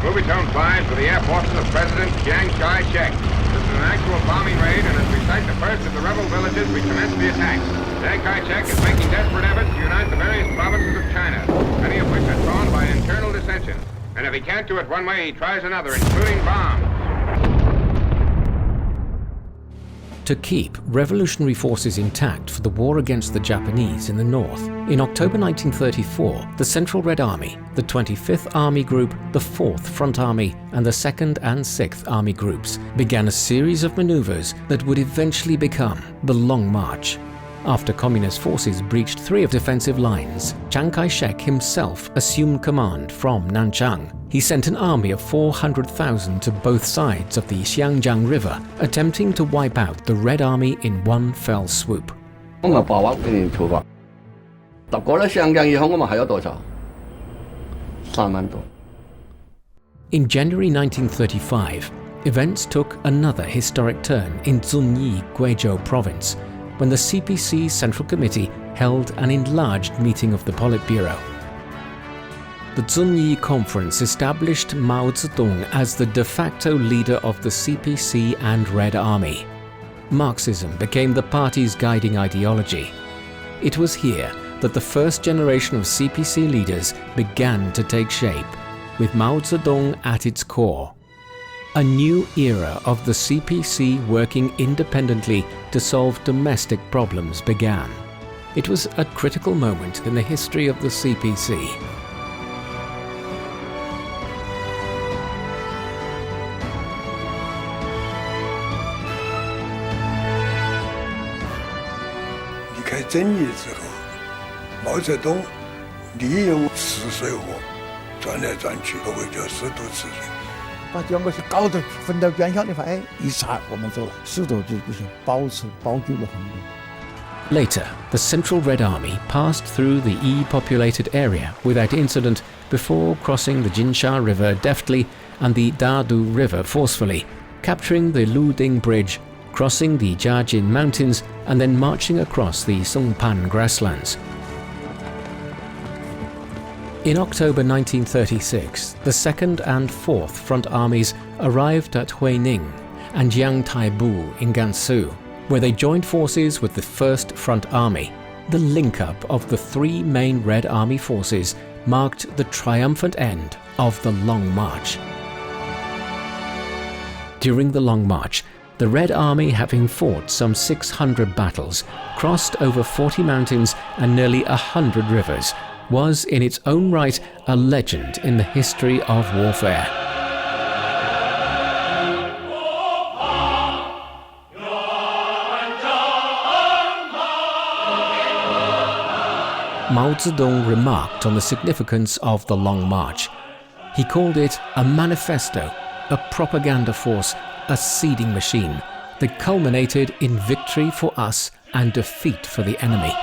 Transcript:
Kuomintang flies for the air forces of President Jiangxi. This is an actual bombing raid, and as we sight the first of the rebel villages, we commence the attack. Jiangxi is making desperate efforts to unite the various provinces of China, many of which are torn by internal dissensions. And if he can't do it one way, he tries another, including bombs. To keep revolutionary forces intact for the war against the Japanese in the north, in October 1934, the Central Red Army, the 25th Army Group, the 4th Front Army, and the 2nd and 6th Army Groups began a series of maneuvers that would eventually become the Long March. After Communist forces breached 3 of defensive lines, Chiang Kai-shek himself assumed command from Nanchang. He sent an army of 400,000 to both sides of the Xiangjiang River, attempting to wipe out the Red Army in one fell swoop. In January 1935, events took another historic turn in Zunyi, Guizhou province, when the CPC Central Committee held an enlarged meeting of the Politburo. The Zunyi Conference established Mao Zedong as the de facto leader of the CPC and Red Army. Marxism became the party's guiding ideology. It was here that the first generation of CPC leaders began to take shape, with Mao Zedong at its core. A new era of the CPC working independently to solve domestic problems began. It was a critical moment in the history of the CPC. Later, the Central Red Army passed through the E-populated area without incident before crossing the Jinsha River deftly and the Dadu River forcefully, capturing the Luding Bridge, crossing the Jiajin Mountains, and then marching across the Songpan grasslands. In October 1936, the 2nd and 4th Front Armies arrived at Huining and Jiangtaibu in Gansu, where they joined forces with the 1st Front Army. The link-up of the 3 main Red Army forces marked the triumphant end of the Long March. During the Long March, the Red Army, having fought some 600 battles, crossed over 40 mountains and nearly 100 rivers, was in its own right a legend in the history of warfare. Mao Zedong remarked on the significance of the Long March. He called it a manifesto, a propaganda force, a seeding machine that culminated in victory for us and defeat for the enemy.